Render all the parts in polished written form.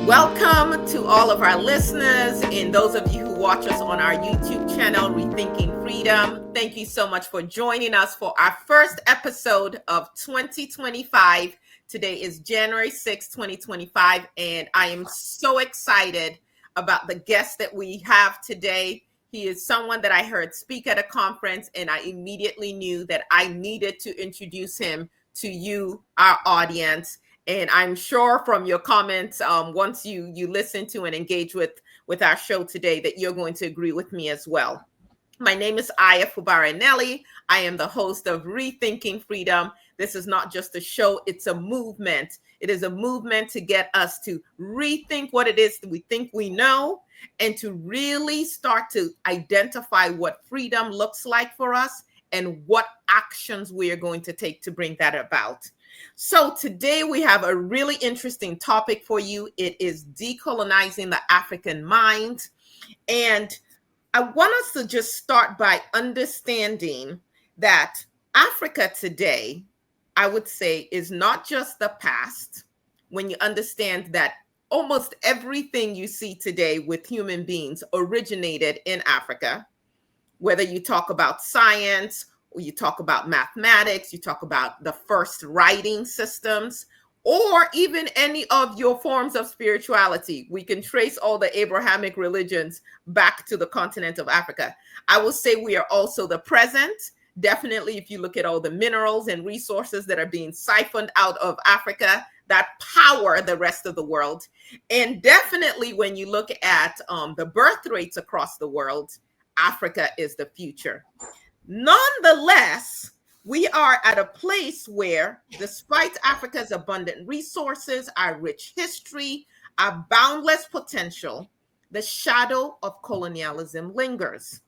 Welcome to all of our listeners and those of you who watch us on our YouTube channel, Rethinking Freedom. Thank you so much for joining us for our first episode of 2025. Today is January 6, 2025, and I am so excited about the guest that we have today. He is someone that I heard speak at a conference, and I immediately knew that I needed to introduce him to you, our audience. And I'm sure from your comments, once you listen to and engage with our show today, that you're going to agree with me as well. My name is Aya Fubaranelli. I am the host of Rethinking Freedom. This is not just a show, it's a movement. It is a movement to get us to rethink what it is that we think we know and to really start to identify what freedom looks like for us and what actions we are going to take to bring that about. So today we have a really interesting topic for you. It is decolonizing the African mind. And I want us to just start by understanding that Africa today, I would say, is not just the past. When you understand that almost everything you see today with human beings originated in Africa, whether you talk about science, or you talk about mathematics, you talk about the first writing systems, or even any of your forms of spirituality. We can trace all the Abrahamic religions back to the continent of Africa. I will say we are also the present. Definitely, if you look at all the minerals and resources that are being siphoned out of Africa, that power the rest of the world. And definitely when you look at the birth rates across the world, Africa is the future. Nonetheless, we are at a place where, despite Africa's abundant resources, our rich history, our boundless potential, the shadow of colonialism lingers.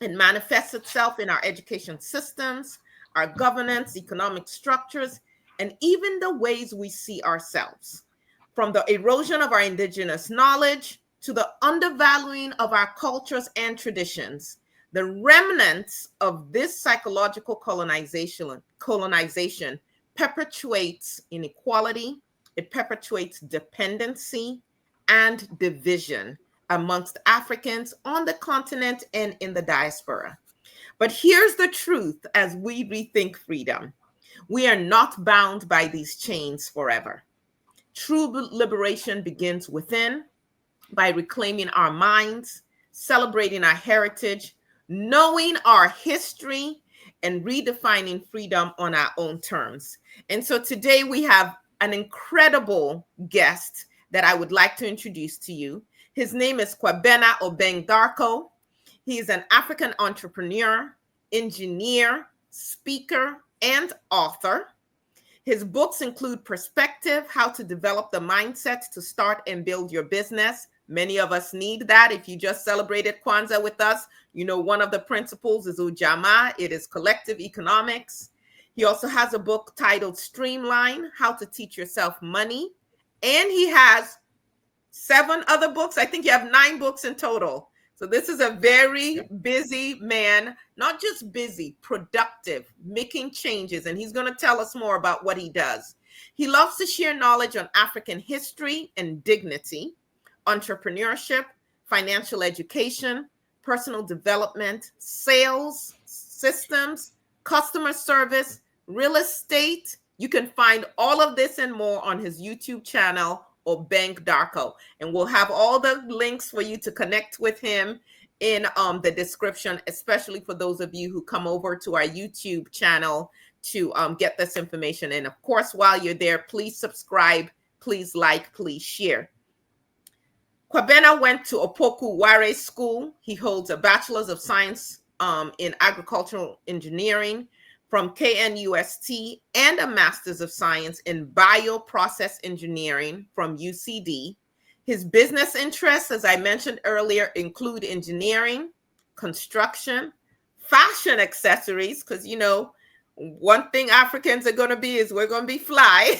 It manifests itself in our education systems, our governance, economic structures, and even the ways we see ourselves. From the erosion of our indigenous knowledge to the undervaluing of our cultures and traditions, the remnants of this psychological colonization perpetuates inequality, it perpetuates dependency and division amongst Africans on the continent and in the diaspora. But here's the truth as we rethink freedom. We are not bound by these chains forever. True liberation begins within by reclaiming our minds, celebrating our heritage, knowing our history, and redefining freedom on our own terms. And so today we have an incredible guest that I would like to introduce to you. His name is Kwabena Obeng Darko. He is an African entrepreneur, engineer, speaker, and author. His books include Perspective, How to Develop the Mindset to Start and Build Your Business. Many of us need that. If you just celebrated Kwanzaa with us, you know one of the principles is Ujamaa. It is collective economics. He also has a book titled Streamline, How to Teach Yourself Money. And he has 7 other books. I think you have 9 books in total. So this is a very busy man, not just busy, productive, making changes. And he's going to tell us more about what he does. He loves to share knowledge on African history and dignity, entrepreneurship, financial education, personal development, sales, systems, customer service, real estate. You can find all of this and more on his YouTube channel, Obeng Darko. And we'll have all the links for you to connect with him in the description, especially for those of you who come over to our YouTube channel to get this information. And of course, while you're there, please subscribe, please like, please share. Kwabena went to Opoku Ware School. He holds a Bachelor's of Science in Agricultural Engineering from KNUST and a Master's of Science in Bioprocess Engineering from UCD. His business interests, as I mentioned earlier, include engineering, construction, fashion accessories, because, you know, one thing Africans are going to be is we're going to be fly,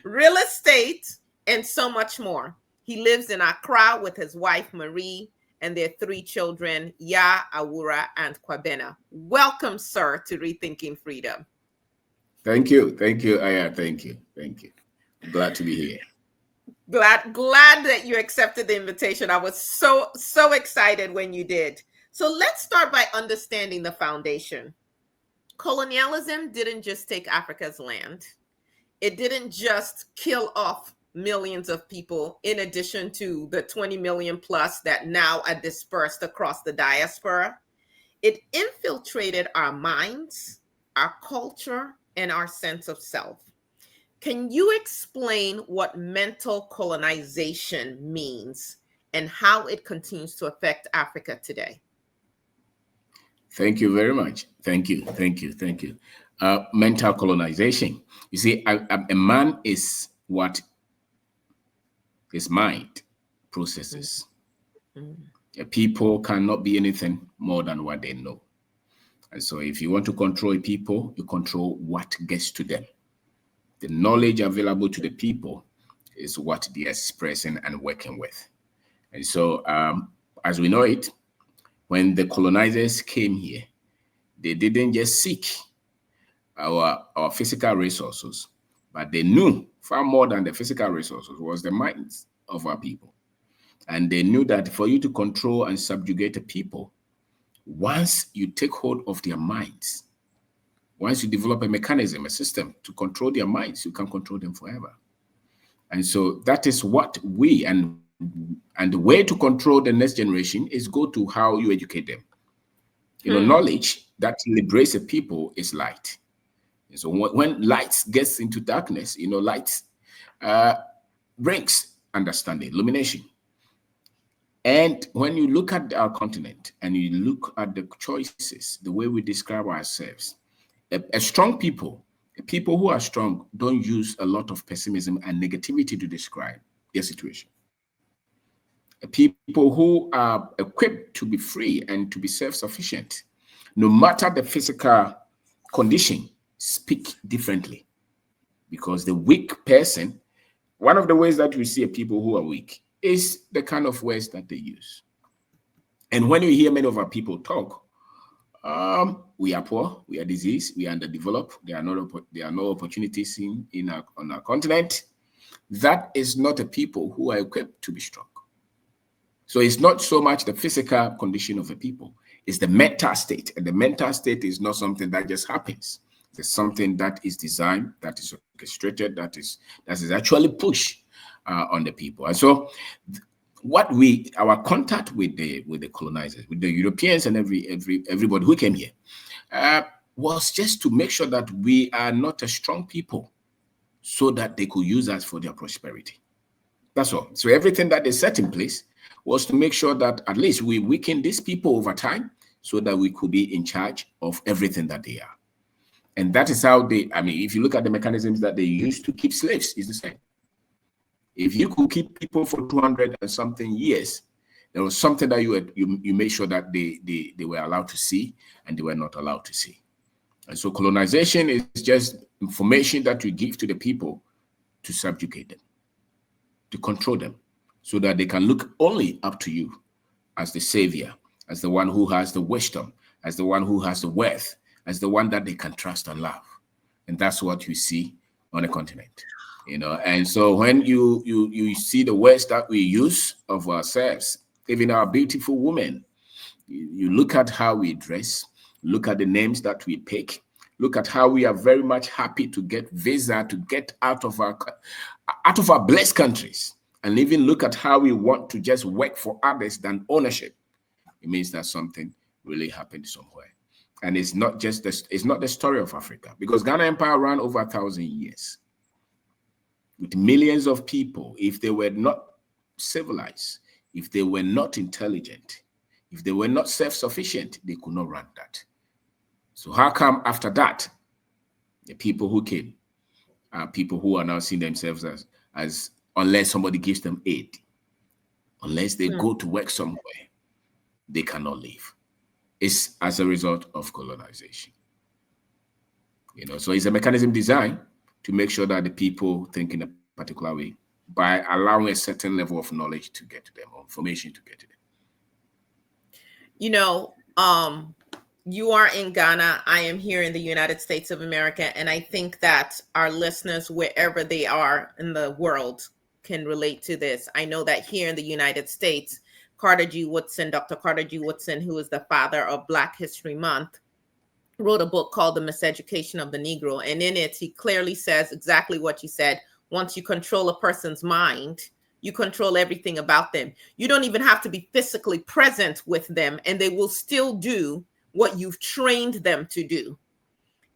real estate, and so much more. He lives in Accra with his wife, Marie, and their 3 children, Ya, Awura, and Kwabena. Welcome, sir, to Rethinking Freedom. Thank you. Thank you, Aya. Thank you. Thank you. I'm glad to be here. Glad that you accepted the invitation. I was so excited when you did. So let's start by understanding the foundation. Colonialism didn't just take Africa's land. It didn't just kill off millions of people in addition to the 20 million plus that now are dispersed across the diaspora. It infiltrated our minds, our culture, and our sense of self. Can you explain what mental colonization means and how it continues to affect Africa today? Thank you very much. Thank you. Thank you. Thank you. Mental colonization. You see, a man is what his mind processes. People cannot be anything more than what they know. And so if you want to control people, you control what gets to them. The knowledge available to the people is what they're expressing and working with. And so, as we know it, when the colonizers came here, they didn't just seek our physical resources, but they knew far more than the physical resources was the minds of our people. And they knew that for you to control and subjugate the people, once you take hold of their minds, once you develop a mechanism, a system to control their minds, you can control them forever. And so that is what and the way to control the next generation is go to how you educate them. Knowledge that liberates a people is light. And so when light gets into darkness, light brings understanding, illumination. And when you look at our continent and you look at the choices, the way we describe ourselves, a strong people who are strong don't use a lot of pessimism and negativity to describe their situation. People who are equipped to be free and to be self-sufficient, no matter the physical condition, speak differently. Because the weak person, one of the ways that we see people who are weak is the kind of words that they use. And when you hear many of our people talk, we are poor, we are diseased, we are underdeveloped, there are no opportunities on our continent. That is not a people who are equipped to be strong. So it's not so much the physical condition of the people, it's the mental state. And the mental state is not something that just happens. It's something that is designed, that is orchestrated, that is actually pushed on the people. And so our contact with the colonizers, with the Europeans and everybody who came here, was just to make sure that we are not a strong people so that they could use us for their prosperity. That's all. So everything that they set in place was to make sure that at least we weaken these people over time so that we could be in charge of everything that they are. And that is how if you look at the mechanisms that they use to keep slaves, it's the same. If you could keep people for 200 and something years, there was something that you made sure that they were allowed to see and they were not allowed to see. And so colonization is just information that we give to the people to subjugate them, to control them, so that they can look only up to you as the savior, as the one who has the wisdom, as the one who has the wealth, as the one that they can trust and love. And that's what you see on the continent. And so when you see the words that we use of ourselves, even our beautiful women, you look at how we dress, look at the names that we pick, look at how we are very much happy to get visa to get out of our blessed countries, and even look at how we want to just work for others than ownership. It means that something really happened somewhere. And it's not the story of Africa, because Ghana Empire ran over 1,000 years with millions of people. If they were not civilized, if they were not intelligent, if they were not self-sufficient, they could not run that. So how come after that, the people who came are people who are now seeing themselves as unless somebody gives them aid, unless they go to work somewhere, they cannot live. It's as a result of colonization. So it's a mechanism designed to make sure that the people think in a particular way by allowing a certain level of knowledge to get to them, or information to get to them. You are in Ghana. I am here in the United States of America. And I think that our listeners, wherever they are in the world, can relate to this. I know that here in the United States, Dr. Carter G. Woodson, who is the father of Black History Month, wrote a book called The Miseducation of the Negro. And in it, he clearly says exactly what you said. Once you control a person's mind, you control everything about them. You don't even have to be physically present with them, and they will still do what you've trained them to do.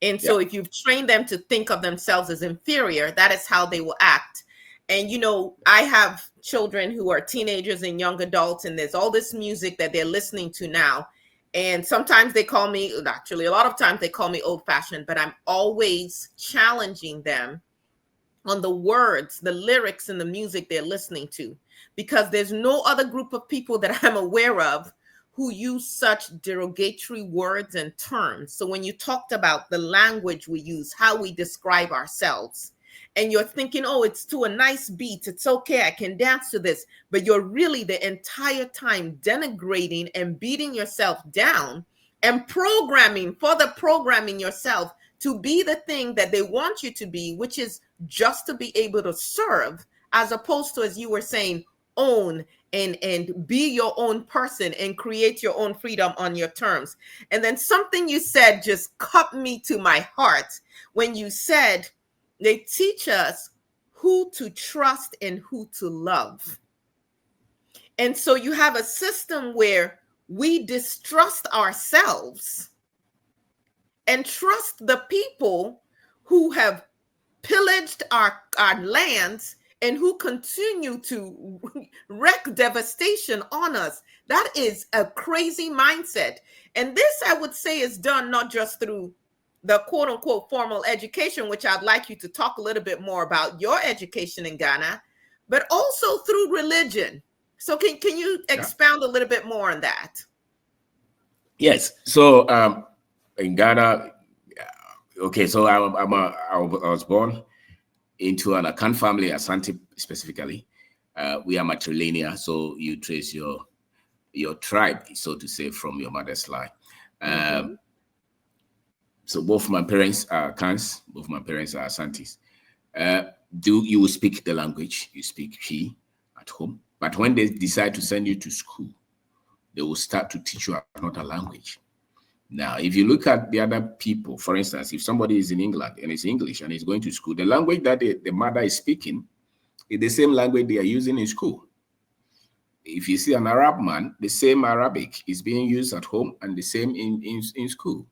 And so if you've trained them to think of themselves as inferior, that is how they will act. And, you know, I have children who are teenagers and young adults, and there's all this music that they're listening to now. And sometimes they call me, actually, a lot of times they call me old fashioned, but I'm always challenging them on the words, the lyrics, and the music they're listening to, because there's no other group of people that I'm aware of who use such derogatory words and terms. So when you talked about the language we use, how we describe ourselves, and you're thinking, oh, it's to a nice beat, it's okay, I can dance to this, but you're really the entire time denigrating and beating yourself down and programming yourself to be the thing that they want you to be, which is just to be able to serve, as opposed to, as you were saying, own and be your own person and create your own freedom on your terms. And then something you said just cut me to my heart when you said they teach us who to trust and who to love. And so you have a system where we distrust ourselves and trust the people who have pillaged our lands and who continue to wreak devastation on us. That is a crazy mindset. And this, I would say, is done not just through the quote unquote formal education, which I'd like you to talk a little bit more about your education in Ghana, but also through religion. So can you expound a little bit more on that? Yes. So in Ghana, okay, so I was born into an Akan family, Asante specifically. We are matrilineal, so you trace your tribe, so to say, from your mother's line. So both my parents are Akans, both my parents are Asantes. You will speak the language, you speak Chi at home, but when they decide to send you to school, they will start to teach you another language. Now, if you look at the other people, for instance, if somebody is in England and it's English and is going to school, the language that the mother is speaking is the same language they are using in school. If you see an Arab man, the same Arabic is being used at home and the same in school.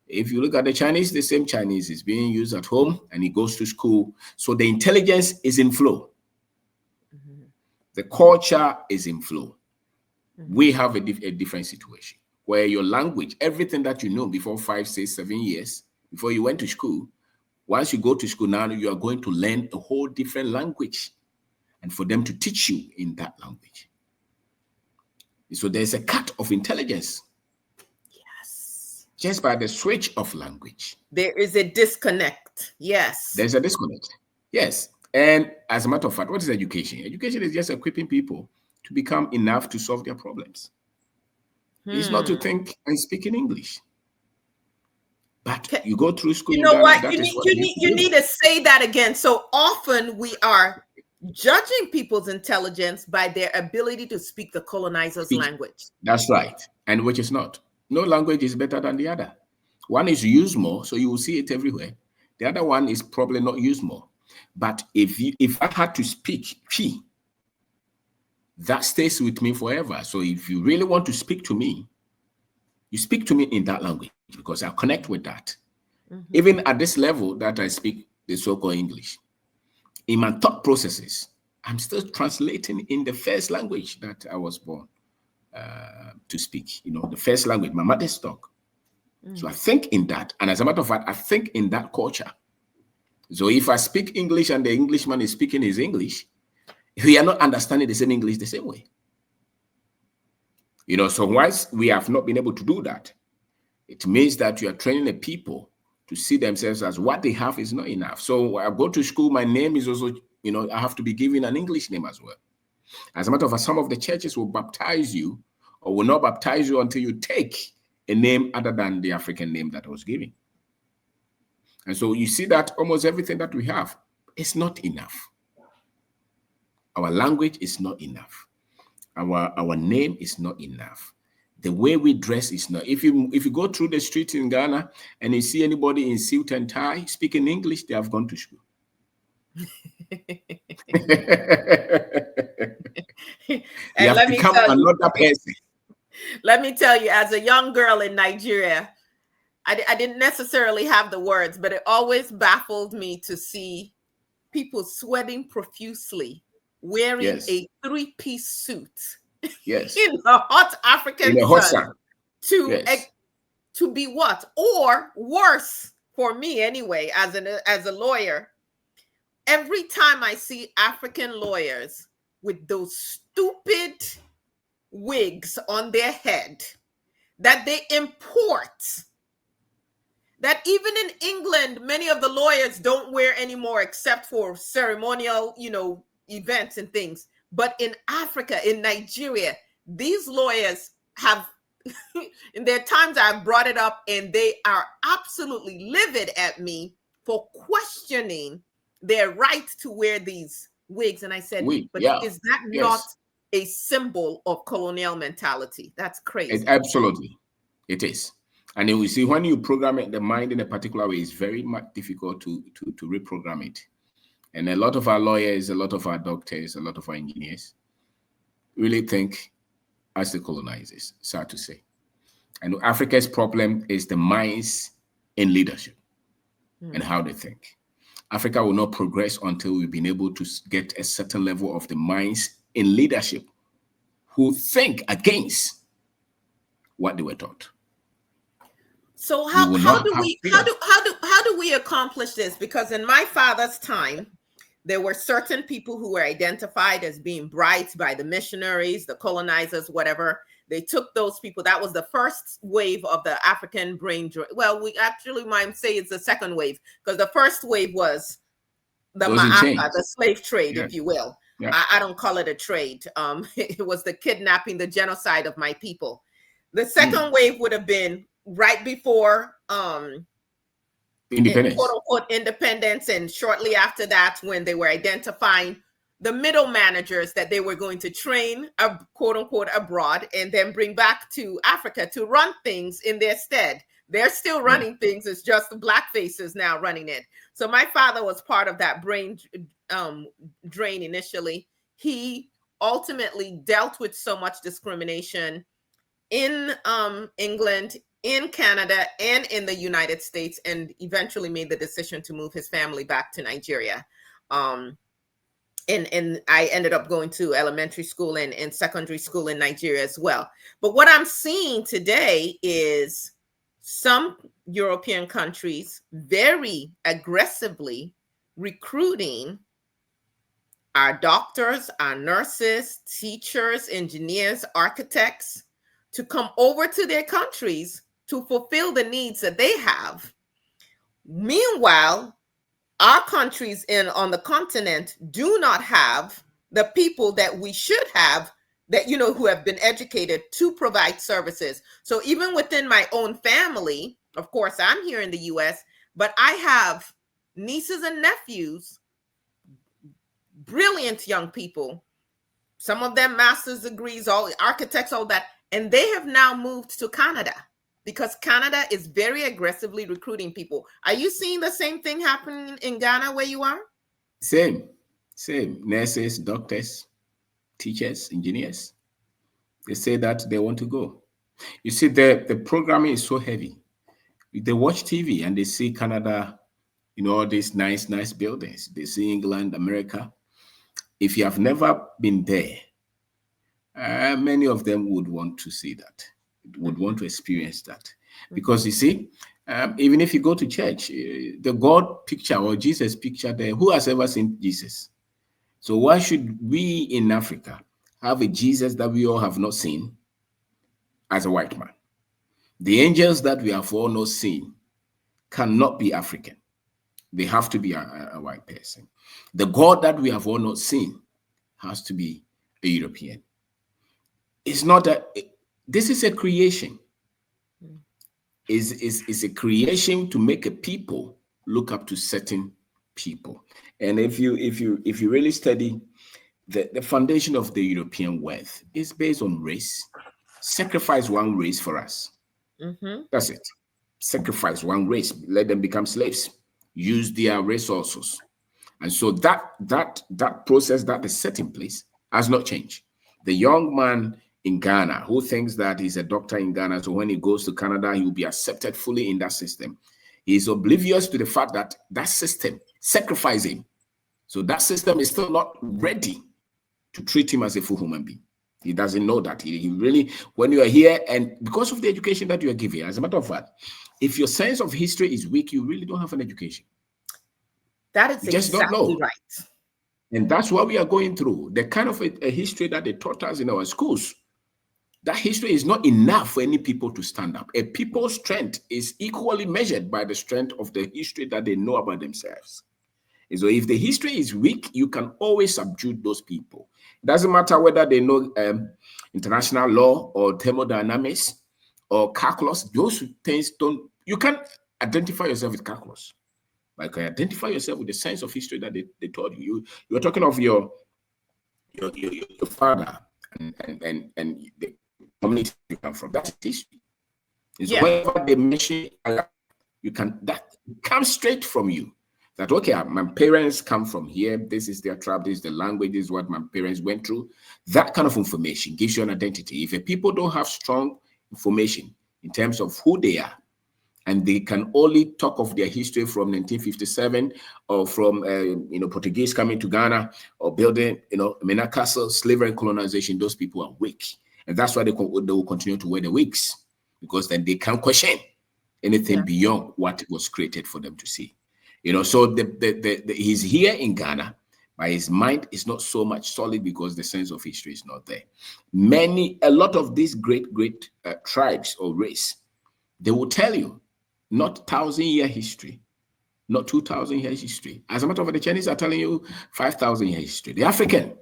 If you look at the Chinese, the same Chinese is being used at home and he goes to school. So the intelligence is in flow. The culture is in flow. We have a different situation where your language, everything that you know before 5, 6, 7 years, before you went to school, once you go to school now, you are going to learn a whole different language and for them to teach you in that language. So there's a cut of intelligence. Yes. Just by the switch of language. There is a disconnect. Yes. There's a disconnect. Yes. And as a matter of fact, what is education? Education is just equipping people to become enough to solve their problems. It's not to think and speak in English. But you go through school. You know what? You need to say that again. So often we are judging people's intelligence by their ability to speak the colonizer's language. That's right. And which is not. No language is better than the other. One is used more, so you will see it everywhere. The other one is probably not used more. But if I had to speak Chi, that stays with me forever. So if you really want to speak to me, you speak to me in that language because I connect with that. Even at this level that I speak the so-called English, in my thought processes, I'm still translating in the first language that I was born to speak. You know, the first language, my mother's tongue. So I think in that. And as a matter of fact, I think in that culture. So if I speak English and the Englishman is speaking his English, we are not understanding the same English the same way. You know, so once we have not been able to do that, it means that you are training the people to see themselves as what they have is not enough. So I go to school, my name is also, you know, I have to be given an English name as well. As a matter of fact, some of the churches will baptize you or will not baptize you until you take a name other than the African name that I was given. And so you see that almost everything that we have is not enough. Our language is not enough. Our name is not enough. The way we dress is not. If you go through the street in Ghana and you see anybody in suit and tie speaking English, they have gone to school. They And have become another person. Let me tell you, as a young girl in Nigeria, I didn't necessarily have the words, but it always baffled me to see people sweating profusely, wearing Yes. a three-piece suit Yes. in the hot African In the hot sun sun. to Yes. to be what? Or worse, for me anyway, as a lawyer, every time I see African lawyers with those stupid wigs on their head that they import, that even in England, many of the lawyers don't wear anymore except for ceremonial, events and things. But in Africa, in Nigeria, these lawyers have, in their times I've brought it up, and they are absolutely livid at me for questioning their right to wear these wigs. And I said, but is that not a symbol of colonial mentality? That's crazy. Absolutely. It is. And you see, when you program the mind in a particular way, it's very much difficult to reprogram it. And a lot of our lawyers, a lot of our doctors, a lot of our engineers really think as the colonizers, sad to say. And Africa's problem is the minds in leadership and how they think. Africa will not progress until we've been able to get a certain level of the minds in leadership who think against what they were taught. So how do we accomplish this? Because in my father's time, there were certain people who were identified as being bright by the missionaries, the colonizers, whatever. They took those people. That was the first wave of the African brain drain. Well, we actually might say it's the second wave, because the first wave was the Ma'aka, the slave trade, if you will. Yeah. I don't call it a trade. It was the kidnapping, the genocide of my people. The second wave would have been right before independence, quote unquote independence, and shortly after that, when they were identifying the middle managers that they were going to train, quote unquote, abroad, and then bring back to Africa to run things in their stead. They're still running things. It's just the black faces now running it. So my father was part of that brain drain initially. He ultimately dealt with so much discrimination in England, in Canada, and in the United States, and eventually made the decision to move his family back to Nigeria. And I ended up going to elementary school and secondary school in Nigeria as well. But what I'm seeing today is some European countries very aggressively recruiting our doctors, our nurses, teachers, engineers, architects to come over to their countries to fulfill the needs that they have. Meanwhile, our countries on the continent do not have the people that we should have, that, who have been educated to provide services. So even within my own family, of course, I'm here in the US, but I have nieces and nephews, brilliant young people, some of them master's degrees, all architects, all that, and they have now moved to Canada, because Canada is very aggressively recruiting people. Are you seeing the same thing happening in Ghana where you are? Same. Nurses, doctors, teachers, engineers. They say that they want to go. You see, the programming is so heavy. They watch TV and they see Canada, all these nice buildings. They see England, America. If you have never been there, many of them would want to see that, would want to experience that. Because you see, even if you go to church, the God picture or Jesus picture there, who has ever seen Jesus? So why should we in Africa have a Jesus that we all have not seen as a white man? The angels that we have all not seen cannot be African. They have to be a white person. The God that we have all not seen has to be a European. It's not this is a creation. Is a creation to make a people look up to certain people. And if you really study the foundation of the European wealth is based on race. Sacrifice one race for us. Mm-hmm. That's it. Sacrifice one race, let them become slaves, use their resources. And so that process that is set in place has not changed. The young man in Ghana who thinks that he's a doctor in Ghana, so when he goes to Canada, he will be accepted fully in that system. He is oblivious to the fact that that system sacrificed him. So that system is still not ready to treat him as a full human being. He doesn't know that. He really, when you are here, and because of the education that you are giving, as a matter of fact, if your sense of history is weak, you really don't have an education. That is You just don't exactly know. right. And that's what we are going through. The kind of a history that they taught us in our schools, that history is not enough for any people to stand up. A people's strength is equally measured by the strength of the history that they know about themselves. And so if the history is weak, you can always subdue those people. It doesn't matter whether they know international law or thermodynamics or calculus. Those things don't, you can't identify yourself with calculus. Like, identify yourself with the sense of history that they taught you. You were talking of your father and the community you come from. That's history. And so Yeah. whenever they mention, you can, that comes straight from you. That, okay, my parents come from here. This is their tribe. This is the language. This is what my parents went through. That kind of information gives you an identity. If a people don't have strong information in terms of who they are, and they can only talk of their history from 1957 or from Portuguese coming to Ghana or building Mena Castle, slavery and colonization, those people are weak. And that's why they will continue to wear the wigs, because then they can't question anything beyond what was created for them to see. So he's here in Ghana, but his mind is not so much solid because the sense of history is not there. A lot of these great tribes or race, they will tell you, not 1,000-year history, not 2,000-year history. As a matter of fact, the Chinese are telling you 5,000-year history. The African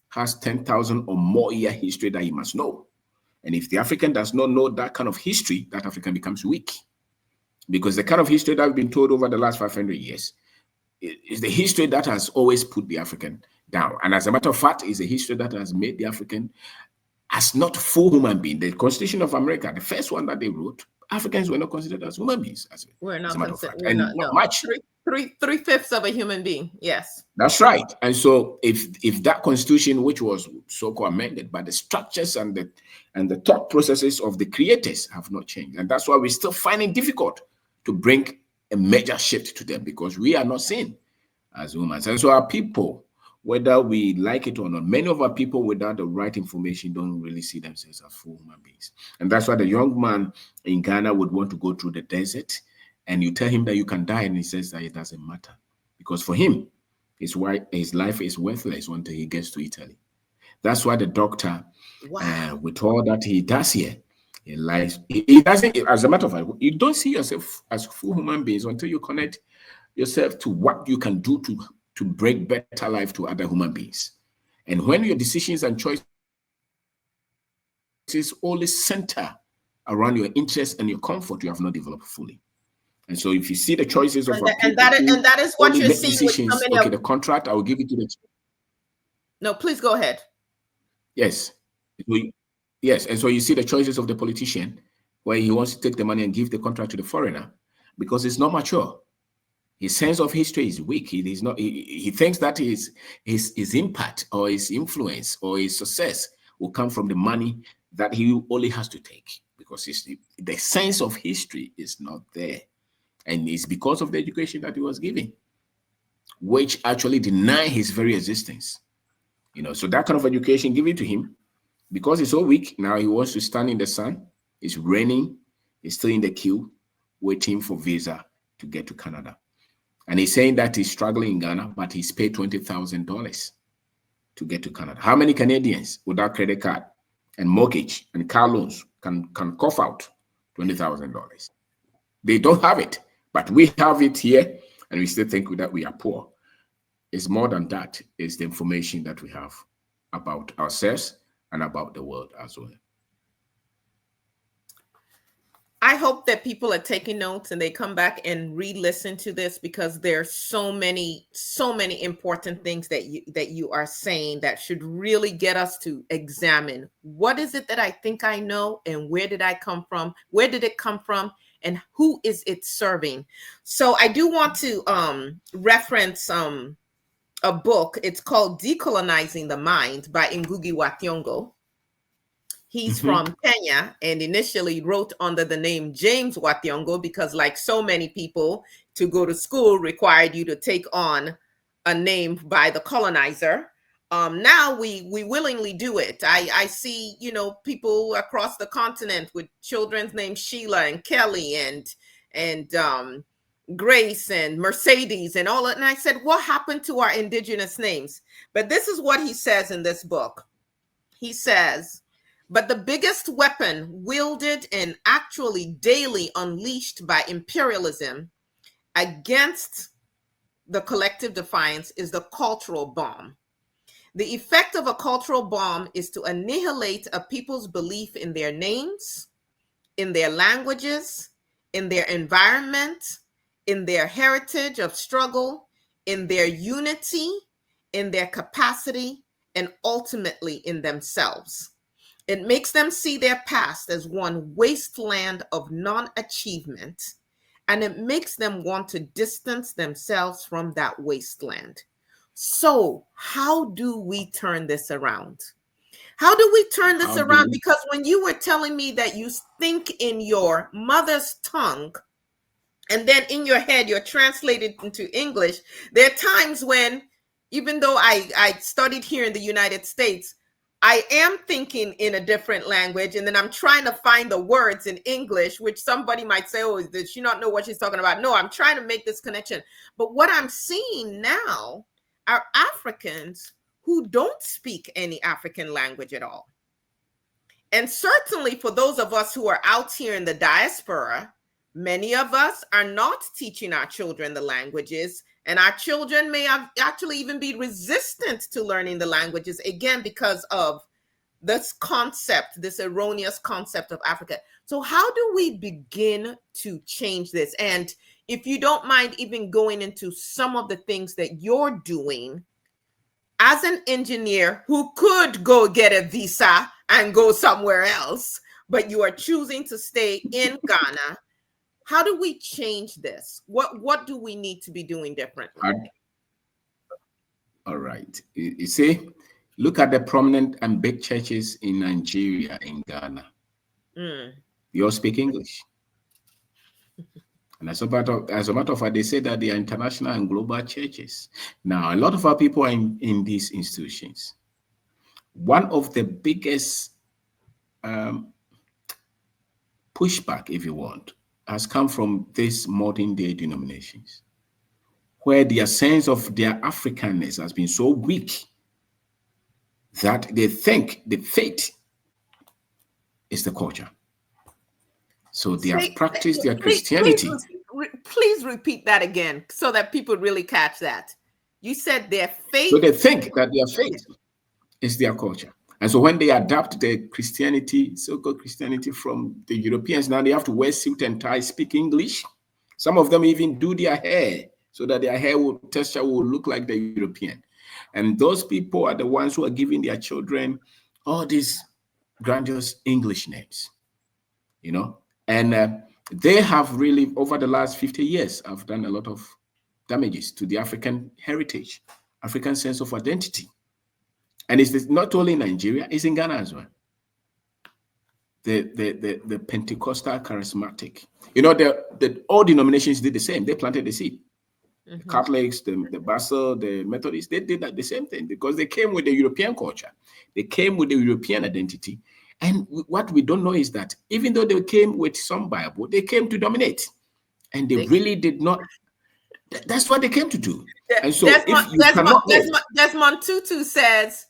has 10,000 or more year history that he must know. And if the African does not know that kind of history, that African becomes weak. Because the kind of history that we've been told over the last 500 years is the history that has always put the African down. And as a matter of fact, is a history that has made the African as not full human being. The Constitution of America, the first one that they wrote, Africans were not considered as human beings, as a matter of fact. We're and not much. Three-fifths of a human being. Yes. That's right. And so if that constitution, which was so-called amended, but the structures and the thought processes of the creators have not changed. And that's why we still find it difficult to bring a major shift to them, because we are not seen as humans. And so our people, whether we like it or not, many of our people without the right information don't really see themselves as full human beings. And that's why the young man in Ghana would want to go through the desert, and you tell him that you can die, and he says that it doesn't matter. Because for him, his life is worthless until he gets to Italy. That's why the doctor, with all that he does here, in life, he doesn't, as a matter of fact, you don't see yourself as full human beings until you connect yourself to what you can do to bring better life to other human beings. And when your decisions and choices only center around your interests and your comfort, you have not developed fully. And so if you see the choices of our people, and that is what you're seeing decisions, with so many the contract, I will give it to the... No, please go ahead. Yes. Yes, and so you see the choices of the politician, where he wants to take the money and give the contract to the foreigner because it's not mature. His sense of history is weak. He thinks that his impact or his influence or his success will come from the money that he only has to take, because the sense of history is not there. And it's because of the education that he was given, which actually deny his very existence. So that kind of education given to him, because he's so weak, now he wants to stand in the sun. It's raining. He's still in the queue, waiting for visa to get to Canada. And he's saying that he's struggling in Ghana, but he's paid $20,000 to get to Canada. How many Canadians without credit card and mortgage and car loans can cough out $20,000? They don't have it, but we have it here, and we still think that we are poor. It's more than that. It's the information that we have about ourselves and about the world as well. I hope that people are taking notes and they come back and re-listen to this, because there's so many important things that you are saying that should really get us to examine what is it that I think I know, and where did I come from? Where did it come from? And who is it serving? So I do want to reference a book. It's called Decolonizing the Mind by Ngugi wa Thiong'o. He's Mhm. from Kenya and initially wrote under the name James Wationgo because, like so many people, to go to school required you to take on a name by the colonizer. Now we willingly do it. I see, people across the continent with children's names Sheila and Kelly and Grace and Mercedes and all that. And I said, what happened to our indigenous names? But this is what he says in this book. He says, but the biggest weapon wielded and actually daily unleashed by imperialism against the collective defiance is the cultural bomb. The effect of a cultural bomb is to annihilate a people's belief in their names, in their languages, in their environment, in their heritage of struggle, in their unity, in their capacity, and ultimately in themselves. It makes them see their past as one wasteland of non-achievement, and it makes them want to distance themselves from that wasteland. So, how do we turn this around? How do we turn this How do around? we? Because when you were telling me that you think in your mother's tongue, and then in your head you're translated into English, there are times when, even though I studied here in the United States, I am thinking in a different language, and then I'm trying to find the words in English, which somebody might say, oh, does she not know what she's talking about? No, I'm trying to make this connection. But what I'm seeing now are Africans who don't speak any African language at all. And certainly for those of us who are out here in the diaspora, many of us are not teaching our children the languages, and our children may actually even be resistant to learning the languages, again, because of this concept, this erroneous concept of Africa. So how do we begin to change this? And if you don't mind even going into some of the things that you're doing as an engineer who could go get a visa and go somewhere else, but you are choosing to stay in Ghana. How do we change this? What do we need to be doing differently? All right. You see, look at the prominent and big churches in Nigeria, in Ghana. Mm. They all speak English. And as a matter of fact, they say that they are international and global churches. Now, a lot of our people are in these institutions. One of the biggest pushback, if you want, has come from these modern day denominations, where their sense of their Africanness has been so weak that they think the faith is the culture. So they have practiced their Christianity. Please repeat that again so that people really catch that. You said their So faith. they think that their faith is their culture. And so when they adapt the Christianity, so-called Christianity from the Europeans, now they have to wear suit and tie, speak English. Some of them even do their hair so that their hair texture will look like the European. And those people are the ones who are giving their children all these grandiose English names, And they have really, over the last 50 years, have done a lot of damages to the African heritage, African sense of identity. And it's not only in Nigeria, it's in Ghana as well. The Pentecostal charismatic. All denominations did the same. They planted the seed. The Catholics, the Basel, the Methodists, they did the same thing because they came with the European culture. They came with the European identity. And what we don't know is that even though they came with some Bible, they came to dominate. And they really did not. That's what they came to do. And so Desmond Tutu says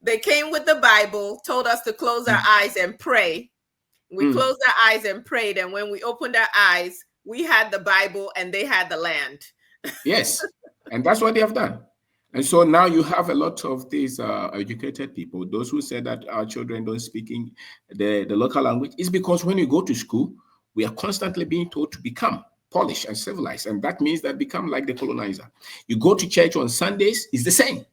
they came with the Bible, told us to close our eyes and pray. We closed our eyes and prayed. And when we opened our eyes, we had the Bible and they had the land. Yes. And that's what they have done. And so now you have a lot of these educated people, those who say that our children don't speak the local language. It's because when you go to school, We are constantly being told to become polished and civilized, and that means that become like the colonizer. You go to church on Sundays, it's the same.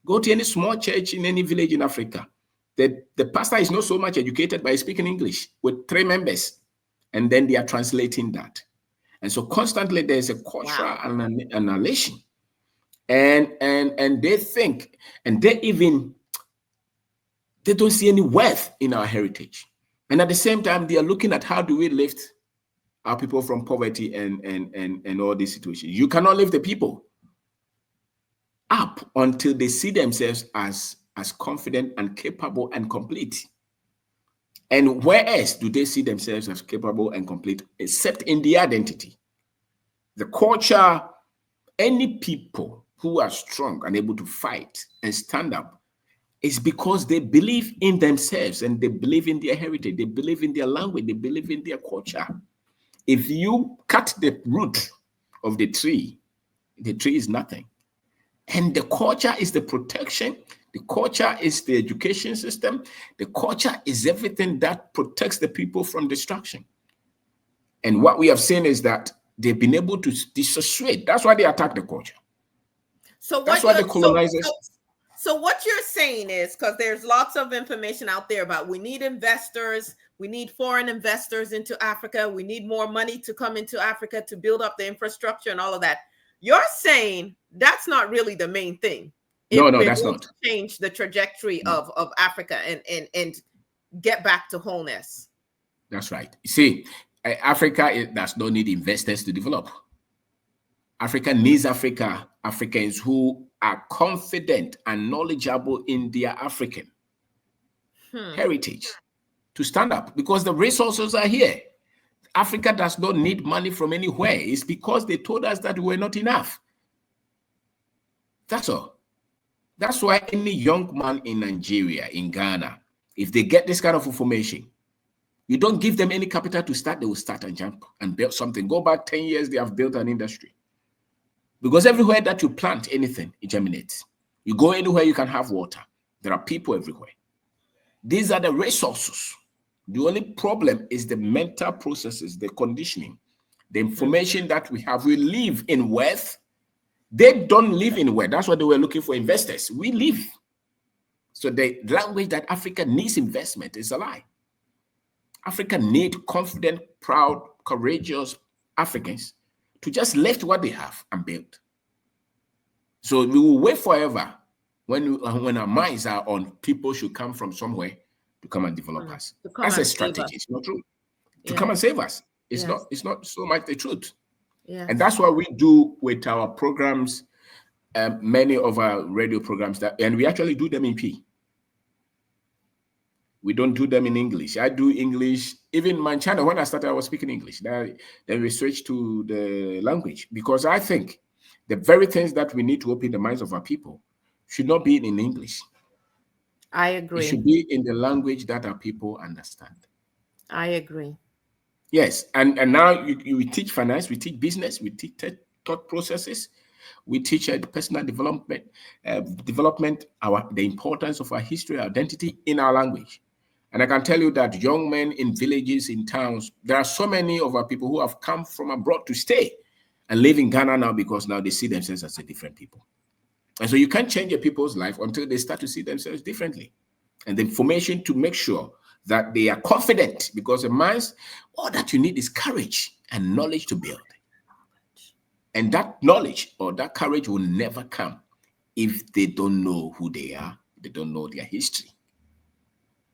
Go to any small church in any village in Africa. The pastor is not so much educated, but he's speaking English with 3 members, and then they are translating that. And so constantly there's a cultural annihilation, and they think, and they don't see any worth in our heritage. And at the same time, they are looking at how do we lift our people from poverty and all these situations. You cannot lift the people up until they see themselves as confident and capable and complete. And where else do they see themselves as capable and complete except in the identity? The culture, any people who are strong and able to fight and stand up is because they believe in themselves and they believe in their heritage, they believe in their language, they believe in their culture. If you cut the root of the tree is nothing. And the culture is the protection. The culture is the education system. The culture is everything that protects the people from destruction. And what we have seen is that they've been able to dissociate. That's why they attack the culture. So that's why the colonizers. So what you're saying is, because there's lots of information out there about we need investors, we need foreign investors into Africa, we need more money to come into Africa to build up the infrastructure and all of that. You're saying that's not really the main thing. No, that's not. Change the trajectory of Africa and get back to wholeness. That's right. You see, Africa does not need investors to develop. Africa needs Africans who are confident and knowledgeable in their African heritage to stand up, because the resources are here. Africa does not need money from anywhere. It's because they told us that we're not enough. That's all. That's why any young man in Nigeria, in Ghana, if they get this kind of information, you don't give them any capital to start, they will start and jump and build something. Go back 10 years, they have built an industry. Because everywhere that you plant anything, it germinates. You go anywhere, you can have water. There are people everywhere. These are the resources. The only problem is the mental processes, the conditioning, the information that we have. We live in wealth. They don't live in wealth. That's why they were looking for investors. We live. So the language that Africa needs investment is a lie. Africa needs confident, proud, courageous Africans to just lift what they have and build. So we will wait forever when our minds are on people should come from somewhere to come and develop us. That's a strategy. It's not true. To come and save us. It's not so much the truth. Yeah. And that's what we do with our programs, many of our radio programs, and we actually do them in P. We don't do them in English. I do English. Even in my channel, when I started, I was speaking English. Then we switched to the language, because I think the very things that we need to open the minds of our people should not be in English. I agree. It should be in the language that our people understand. I agree. Yes, and now we teach finance, we teach business, we teach thought processes, we teach personal development, the importance of our history, identity in our language. And I can tell you that young men in villages, in towns, there are so many of our people who have come from abroad to stay and live in Ghana now, because now they see themselves as a different people. And so you can't change a people's life until they start to see themselves differently. And the information to make sure that they are confident, because all that you need is courage and knowledge to build. And that knowledge or that courage will never come if they don't know who they are, they don't know their history.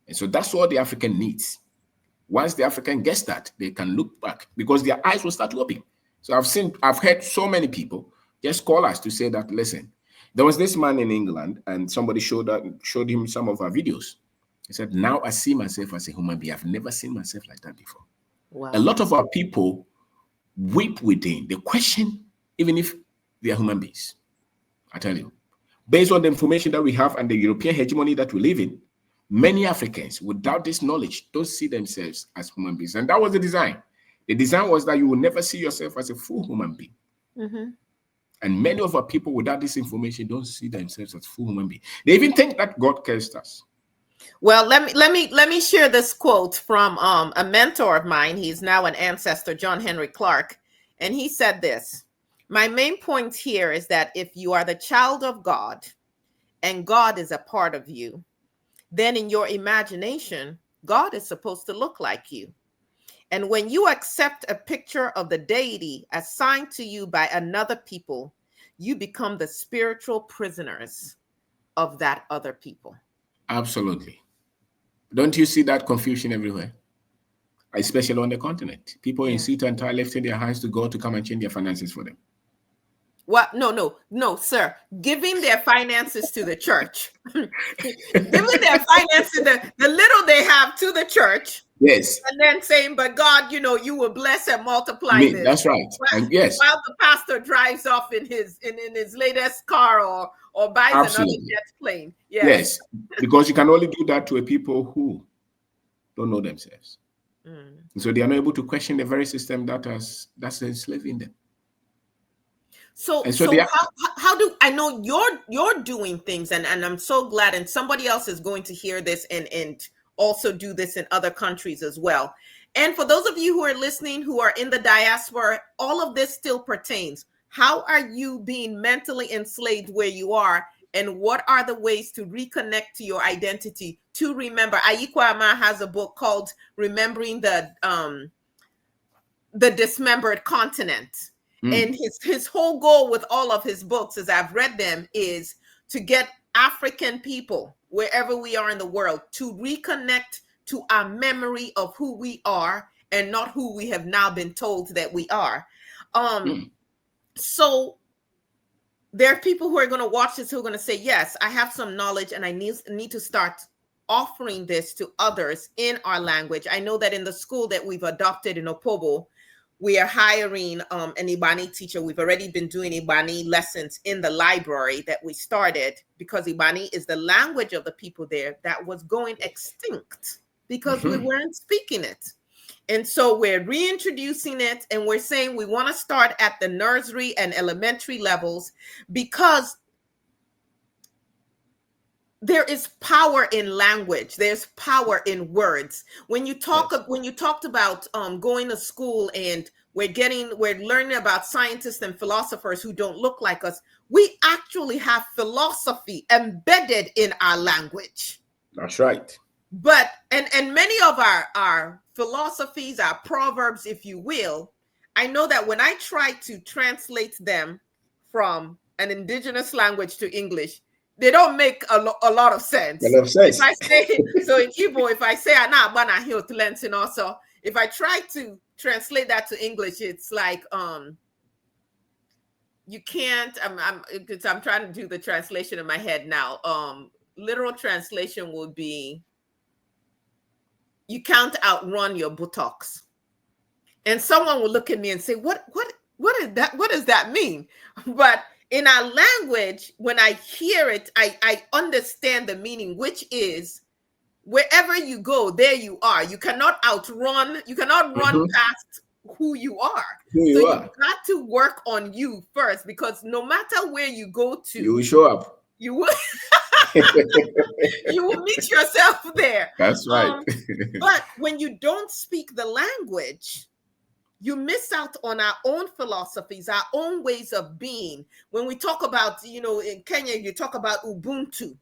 And so that's what the African needs. Once the African gets that, they can look back, because their eyes will start to open. So I've heard so many people just call us to say that, listen, there was this man in England, and somebody showed him some of our videos. He said, now I see myself as a human being. I've never seen myself like that before. Wow. A lot of our people weep within. They question, even if they are human beings. I tell you, based on the information that we have and the European hegemony that we live in, many Africans, without this knowledge, don't see themselves as human beings. And that was the design. The design was that you will never see yourself as a full human being. Mm-hmm. And many of our people, without this information, don't see themselves as full human beings. They even think that God cursed us. Well, let me share this quote from a mentor of mine. He's now an ancestor, John Henry Clark, and he said this: "My main point here is that if you are the child of God and God is a part of you, then in your imagination, God is supposed to look like you. And when you accept a picture of the deity assigned to you by another people, you become the spiritual prisoners of that other people." Absolutely. Don't you see that confusion everywhere? Especially on the continent. People in Yeah. sit and tie lifting their hands to God to come and change their finances for them. What? No, sir. Giving their finances to the church. Giving their finances, the little they have to the church, Yes. and then saying, but God, you will bless and multiply Me, this. that's right. And yes, While the pastor drives off in his latest car or buys another absolutely. jet plane. Yes. Yes. Because you can only do that to a people who don't know themselves. Mm. And so they are not able to question the very system that's enslaving them. So And so so they are, how do I know you're doing things, and I'm so glad, and somebody else is going to hear this and also do this in other countries as well. And for those of you who are listening who are in the diaspora, all of this still pertains. How are you being mentally enslaved where you are? And what are the ways to reconnect to your identity? To remember, Ayikwa Ama has a book called Remembering the Dismembered Continent. And his whole goal with all of his books, as I've read them, is to get African people, wherever we are in the world, to reconnect to our memory of who we are and not who we have now been told that we are. So there are people who are going to watch this who are going to say, yes, I have some knowledge and I need to start offering this to others in our language. I know that in the school that we've adopted in Opobo, we are hiring an Ibani teacher. We've already been doing Ibani lessons in the library that we started, because Ibani is the language of the people there that was going extinct because we weren't speaking it. And so we're reintroducing it, and we're saying we want to start at the nursery and elementary levels, because there is power in language. There's power in words. When you talked about going to school and we're learning about scientists and philosophers who don't look like us, we actually have philosophy embedded in our language. that's right. But and many of our philosophies, our proverbs, if you will, I know that when I try to translate them from an indigenous language to English, they don't make a lot of A sense. lot of If sense. I say, so in Igbo, if I say "Ana bana hiot lensin," also, if I try to translate that to English, it's like you can't. I'm trying to do the translation in my head now. Literal translation would be, you can't outrun your buttocks. And someone will look at me and say, what is that? What does that mean? But in our language, when I hear it, I understand the meaning, which is wherever you go, there you are. You cannot run past who you are. Who So you you've are, got to work on you first, because no matter where you go you will to, show up. you will you will meet yourself there. That's right. But when you don't speak the language, you miss out on our own philosophies, our own ways of being. When we talk about, in Kenya, you talk about Ubuntu,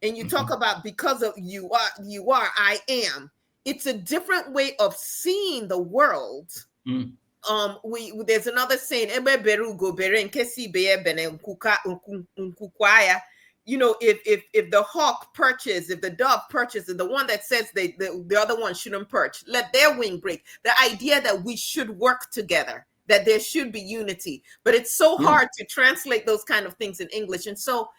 and you talk about because of you are, I am. It's a different way of seeing the world. There's another saying, "Ebe beru go bere nkesi beye bene nkukwaya." If the hawk perches, if the dove perches, and the one that says the other one shouldn't perch, let their wing break. The idea that we should work together, that there should be unity. But it's so hard to translate those kind of things in English. And so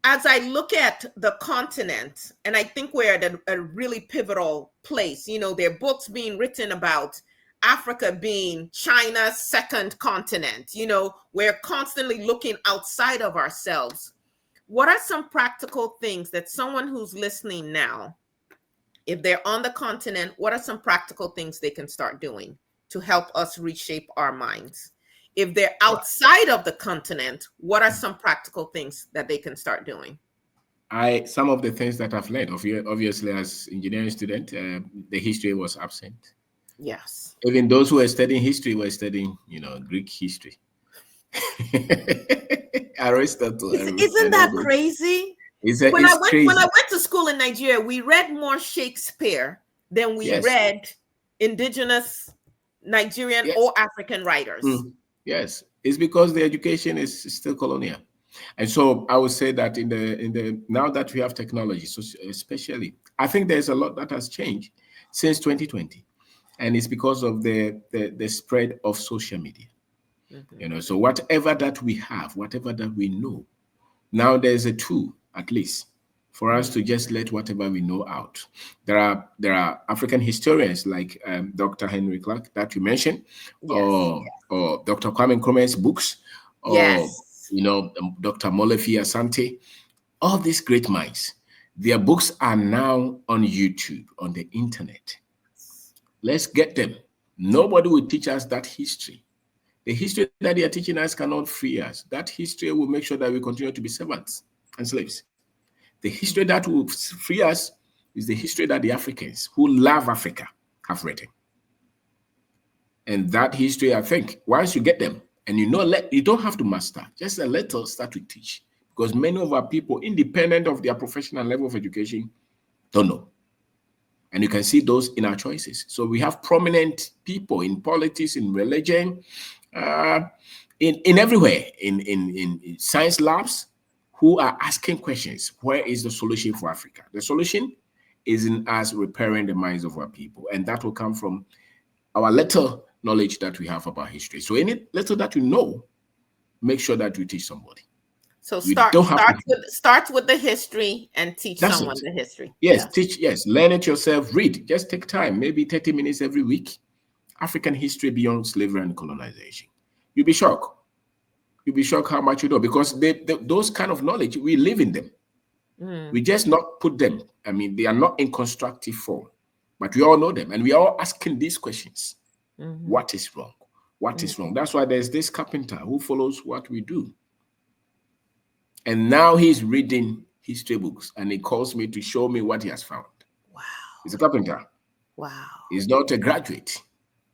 as I look at the continent, and I think we're at a really pivotal place, there are books being written about Africa being China's second continent. We're constantly looking outside of ourselves. What are some practical things that someone who's listening now, if they're on the continent, what are some practical things they can start doing to help us reshape our minds? If they're outside of the continent, what are some practical things that they can start doing? Some of the things that I've learned, obviously, as engineering student, the history was absent. Yes. Even those who were studying history were studying, Greek history. Aristotle Isn't and all that those. crazy? It's When I crazy. went to school in Nigeria, we read more Shakespeare than we Yes. read indigenous Nigerian Yes. or African writers. Yes. It's because the education is still colonial. And so I would say that in the now that we have technology, so especially, I think there's a lot that has changed since 2020. And it's because of the spread of social media. Mm-hmm. So whatever that we have, whatever that we know, now there's a tool, at least, for us to just let whatever we know out. There are African historians like Dr. Henry Clark that you mentioned, Yes. or Dr. Kwame Nkrumah's books, or Yes. Dr. Molefi Asante. All these great minds, their books are now on YouTube, on the internet. Let's get them. Nobody will teach us that history. The history that they are teaching us cannot free us. That history will make sure that we continue to be servants and slaves. The history that will free us is the history that the Africans who love Africa have written. And that history, I think, once you get them, and you don't have to master, just a little start to teach. Because many of our people, independent of their professional level of education, don't know. And you can see those in our choices. So we have prominent people in politics, in religion, in everywhere, in science labs, who are asking questions. Where is the solution for Africa? The solution is in us repairing the minds of our people. And that will come from our little knowledge that we have about history. So any little that you know, make sure that you teach somebody. So You don't have to. start with the history and teach That's someone it. the history. Yes, Yeah. teach. Yes, learn it yourself. Read. Just take time, maybe 30 minutes every week. African history beyond slavery and colonization. You'll be shocked. You'll be shocked how much you know, because those kind of knowledge, we live in them. We just not put them. I mean, they are not in constructive form, but we all know them, and we are all asking these questions. What is wrong? What is wrong? That's why there's this carpenter who follows what we do. And now he's reading history books, and he calls me to show me what he has found. Wow. He's a carpenter. Wow. He's not a graduate.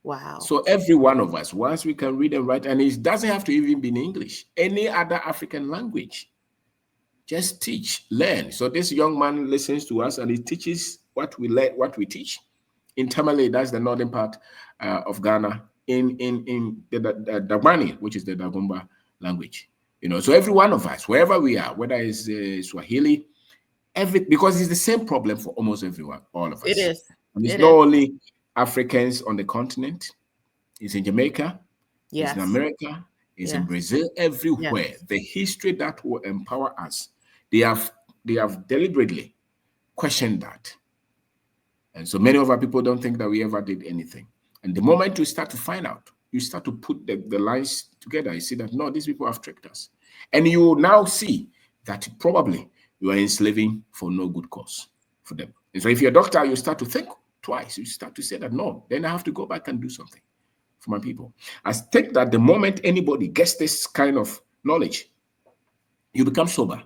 Wow. So every one of us, once we can read and write, and it doesn't have to even be in English, any other African language, just teach, learn. So this young man listens to us and he teaches what we learn, what we teach. In Tamale, that's the northern part of Ghana, in the Dagwani, which is the Dagomba language. So every one of us, wherever we are, whether it's Swahili, because it's the same problem for almost everyone, all of us. It is. And it's not only Africans on the continent. It's in Jamaica. Yes. It's in America. It's in Brazil. Everywhere. Yes. The history that will empower us, they have deliberately questioned that. And so many of our people don't think that we ever did anything. And the moment you start to find out, you start to put the lines together, you see that, no, these people have tricked us. And you will now see that probably you are enslaving for no good cause for them. And so if you're a doctor, you start to think twice. You start to say that, no, then I have to go back and do something for my people. I think that the moment anybody gets this kind of knowledge, you become sober.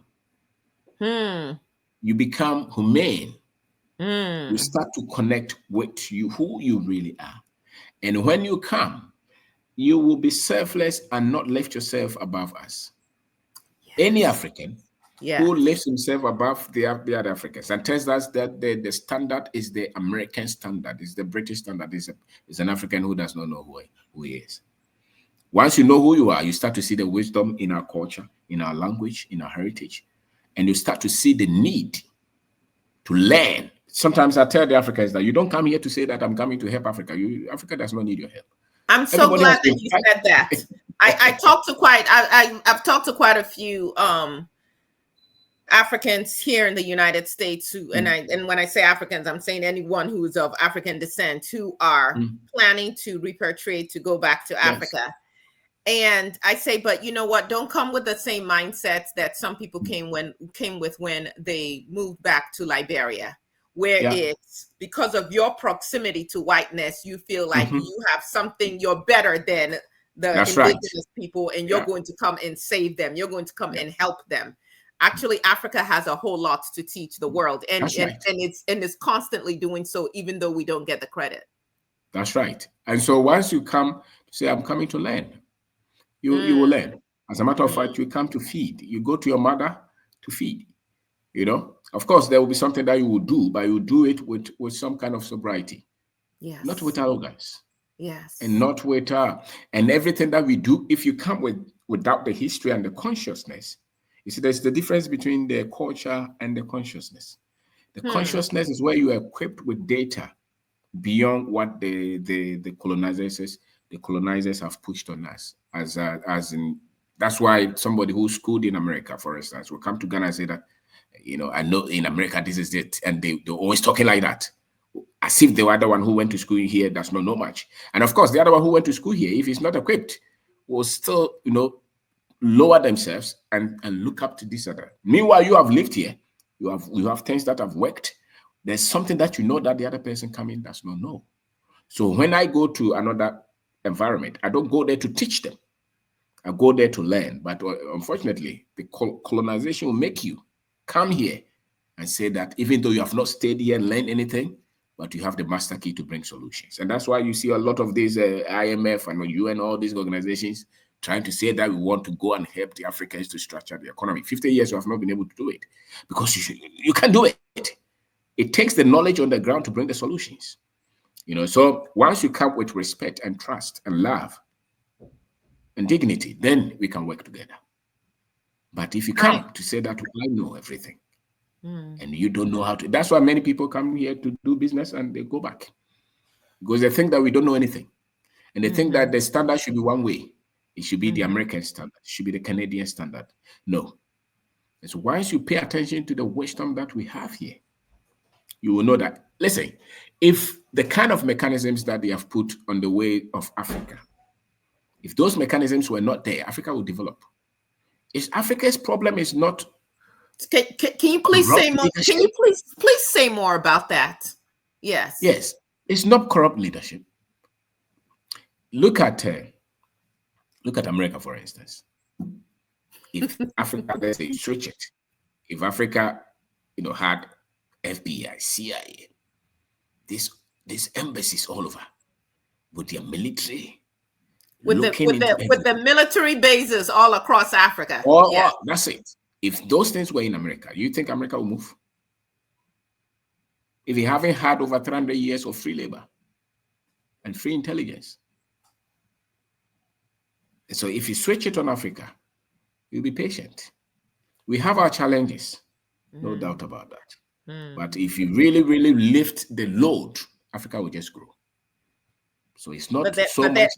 You become humane. You start to connect with who you really are. And when you come, you will be selfless and not lift yourself above us. Yes. Any African who lifts himself above the other Africans and tells us that the standard is the American standard, is the British standard, is an African who does not know who he is. Once you know who you are, you start to see the wisdom in our culture, in our language, in our heritage, and you start to see the need to learn. Sometimes I tell the Africans that you don't come here to say that I'm coming to help Africa. Africa does not need your help. I'm so glad that you said that. I've talked to quite a few Africans here in the United States who, and when I say Africans, I'm saying anyone who is of African descent who are planning to repatriate, to go back to Africa. And I say, but you know what? Don't come with the same mindsets that some people came with when they moved back to Liberia, where it's because of your proximity to whiteness, you feel like you have something, you're better than the indigenous people, and you're going to come and save them. You're going to come and help them. Actually, Africa has a whole lot to teach the world, and That's right. it's constantly doing so, even though we don't get the credit. That's right. And so once you come to say, I'm coming to learn, you will Mm, learn. As a matter of mm, fact, you come to feed. You go to your mother to feed. You know, of course, there will be something that you will do, but you do it with some kind of sobriety, not with yes, arrogance, and yes. not with and everything that we do. If you come without the history and the consciousness, you see, there's the difference between the culture and the consciousnness. The Hmm. consciousness is where you are equipped with data beyond what the colonizers have pushed on us. As in, that's why somebody who's schooled in America, for instance, will come to Ghana and say that, I know in America this is it, and they're always talking like that, as if the other one who went to school here does not know much. And of course, the other one who went to school here, if he's not equipped, will still, lower themselves and look up to this other. Meanwhile, you have lived here. You have things that have worked. There's something that you know that the other person coming does not know. So when I go to another environment, I don't go there to teach them. I go there to learn. But unfortunately, the colonization will make you come here and say that even though you have not stayed here and learned anything, but you have the master key to bring solutions. And that's why you see a lot of these IMF and UN, all these organizations trying to say that we want to go and help the Africans to structure the economy. 50 years, we have not been able to do it because you can't do it. It takes the knowledge on the ground to bring the solutions. So once you come with respect and trust and love and dignity, then we can work together. But if you I. come to say that I know everything Mm, and you don't know how to, that's why many people come here to do business and they go back because they think that we don't know anything. And they think mm-hmm, that the standard should be one way. It should be the mm-hmm, American standard. It should be the Canadian standard. No. And so once you pay attention to the wisdom that we have here, you will know that, listen, if the kind of mechanisms that they have put on the way of Africa, if those mechanisms were not there, Africa would develop. Africa's problem is not can you please say corrupt more? Can leadership. you please say more about that? Yes. Yes, it's not corrupt leadership. Look at America, for instance. If Africa, let's say, switch it. If Africa, had FBI, CIA, these embassies all over with their military with the looking with into the with the everything. military bases all across Africa. Or Yes. that's it. If those things were in America, you think America will move? If you haven't had over 300 years of free labor and free intelligence. So if you switch it on Africa, you'll be patient. We have our challenges, no Mm, doubt about that. mm. But if you really, really lift the load, Africa will just grow. So it's not But they so much.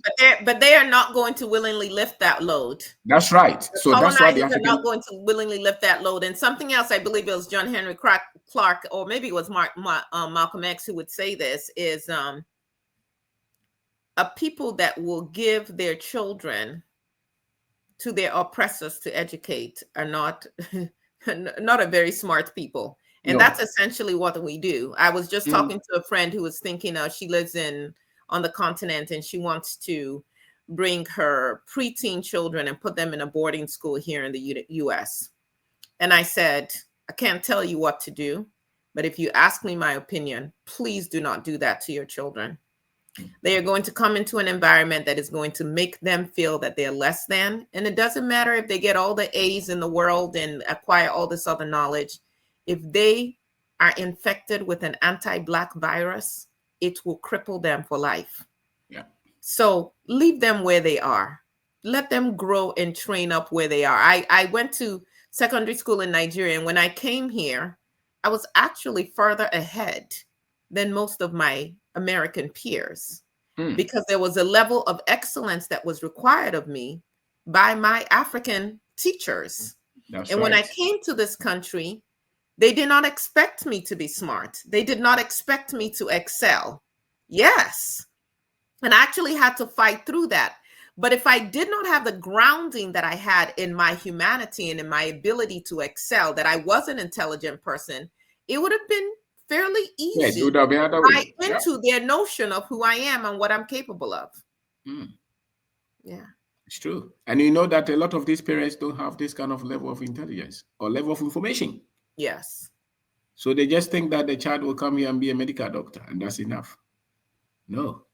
but they are not going to willingly lift that load. That's right. The So that's why the colonizers are African. not going to willingly lift that load. And something else, I believe it was John Henry Clark, or maybe it was Malcolm X who would say this, is a people that will give their children to their oppressors to educate are not not a very smart people. And that's No. essentially what we do. I was just Mm, talking to a friend who was thinking she lives on the continent, and she wants to bring her preteen children and put them in a boarding school here in the US. And I said, I can't tell you what to do, but if you ask me my opinion, please do not do that to your children. They are going to come into an environment that is going to make them feel that they're less than. And it doesn't matter if they get all the A's in the world and acquire all this other knowledge. If they are infected with an anti-Black virus, it will cripple them for life. yeah. So leave them where they are. Let them grow and train up where they are. I went to secondary school in Nigeria, and when I came here, I was actually further ahead than most of my American peers Mm, because there was a level of excellence that was required of me by my African teachers. that's And when I right. came to this country, they did not expect me to be smart. They did not expect me to excel. Yes. And I actually had to fight through that. But if I did not have the grounding that I had in my humanity and in my ability to excel, that I was an intelligent person, it would have been fairly Yes, it easy would have been other to buy way. Yeah. into their notion of who I am and what I'm capable of. Mm. Yeah. It's true. And you know that a lot of these parents don't have this kind of level of intelligence or level of information. Yes. So they just think that the child will come here and be a medical doctor and that's enough. No.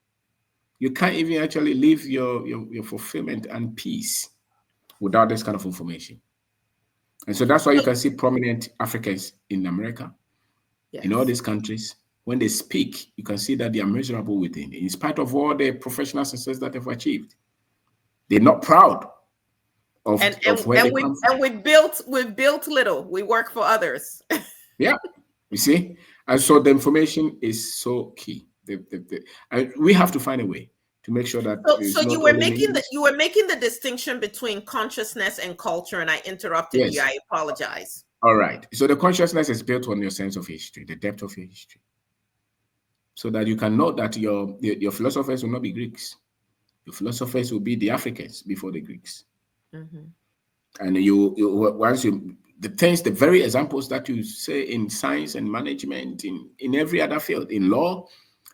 You can't even actually live your fulfillment and peace without this kind of information. And so that's why you can see prominent Africans in America, in all Yes. these countries. When they speak, you can see that they are miserable within, in spite of all the professional success that they've achieved. They're not proud of where they come from. And we've built little. We work for others. Yeah, you see? And so the information is so key. And we have to find a way to make sure that So it's not only in English. you were making the distinction between consciousness and culture, and I interrupted you. Yes. I apologize. All right. So the consciousness is built on your sense of history, the depth of your history, so that you can know that your philosophers will not be Greeks. Your philosophers will be the Africans before the Greeks. Mm-hmm. And the very examples that you say in science and management, in every other field, in law,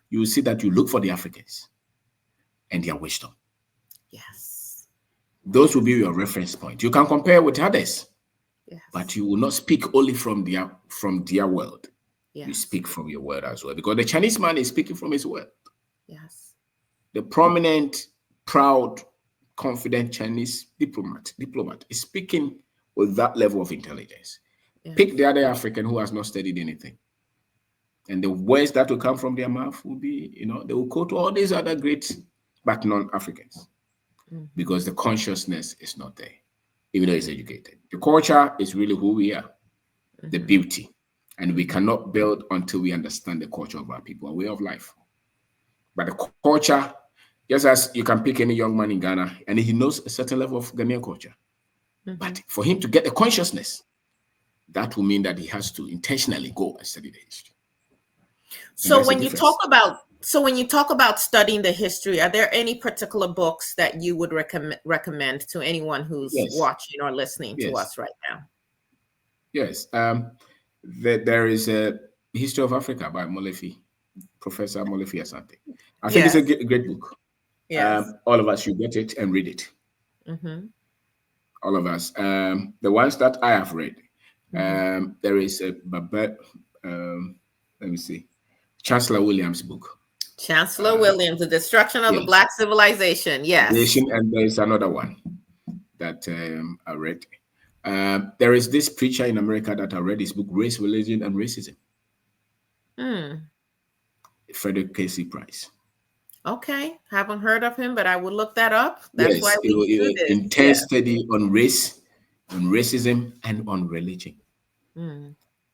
you will see that you look for the Africans and their wisdom. Yes. Those will be your reference point. You can compare with others, Yes. but you will not speak only from their world. Yes. You speak from your world as well, because the Chinese man is speaking from his world. Yes. The prominent, proud, confident Chinese diplomat is speaking with that level of intelligence. Yes. Pick the other African who has not studied anything, and the words that will come from their mouth will be, they will quote all these other great but non-Africans, because the consciousness is not there, even though it's educated. The culture is really who we are, the beauty, and we cannot build until we understand the culture of our people, our way of life. But the culture, just as you can pick any young man in Ghana and he knows a certain level of Ghanaian culture, but for him to get the consciousness, that will mean that he has to intentionally go and study the history. So when you talk about studying the history, are there any particular books that you would recommend to anyone who's watching or listening to us right now? Yes. There is a History of Africa by Molefi, Professor Molefi Asante. I think it's a great book. Yes. All of us should get it and read it. All of us. The ones that I have read, there is a let me see, Chancellor Williams' book. Chancellor Williams, The Destruction of the Black Civilization. Yes. And there is another one that I read. There is this preacher in America that I read his book, Race, Religion, and Racism. Frederick Casey Price. Okay, haven't heard of him, but I will look that up. That's why we do this. Intense study on race, on racism, and on religion.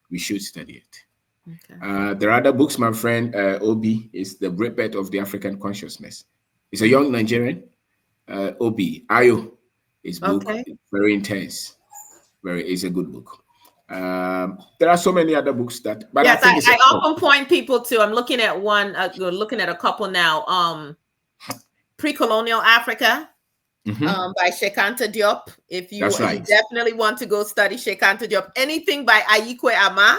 We should study it. Okay. There are other books, my friend. Obi is The Rebirth of the African Consciousness. He's a young Nigerian. Obi Ayo, his book, very intense. It's a good book. There are so many other books that, but yes, I often point people to. I'm looking at one. Looking at a couple now. Pre-colonial Africa, by Shekanta Diop. If you definitely want to go study Shekanta Diop, anything by Ayikwe Ama,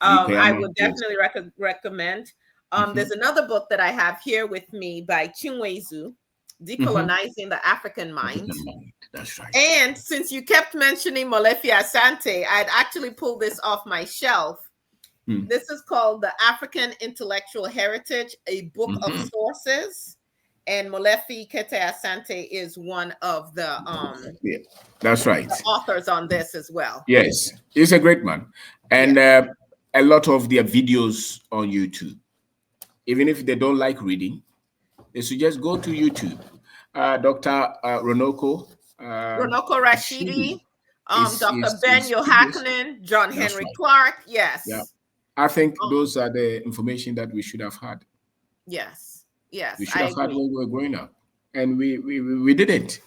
I would definitely recommend. There's another book that I have here with me by Chinwezu, Decolonizing the African Mind. That's right. And since you kept mentioning Molefi Asante, I'd actually pulled this off my shelf. This is called The African Intellectual Heritage, a book of sources. And Molefi Kete Asante is one of the that's right, the authors on this as well. Yes, he's a great man. And a lot of their videos on YouTube, even if they don't like reading, they should just go to YouTube. Dr. Ronoko Rashidi, Dr. Ben Yohakunin, John Henry Clark. Yes. Yeah. I think those are the information that we should have had. Yes. Yes. We should have had when we were growing up. And we didn't.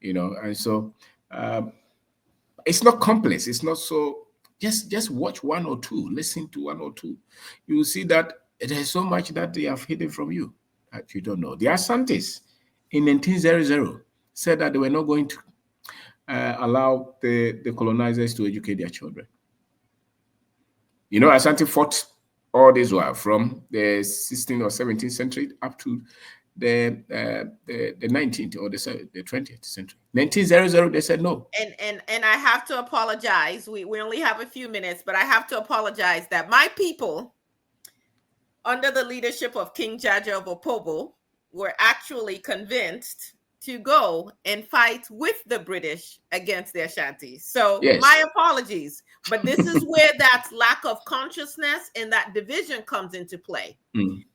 And so it's not complex. It's not so just watch one or two, listen to one or two. You will see that there's so much that they have hidden from you that you don't know. The Asantes in 1900 said that they were not going to allow the colonizers to educate their children. Asante fought all this while from the 16th or 17th century up to the 19th or the 20th century. 1900, they said no. And I have to apologize. We only have a few minutes, but I have to apologize that my people, under the leadership of King Jaja of Opobo, were actually convinced to go and fight with the British against the Ashantis. So Yes. my apologies, but this is where that lack of consciousness and that division comes into play.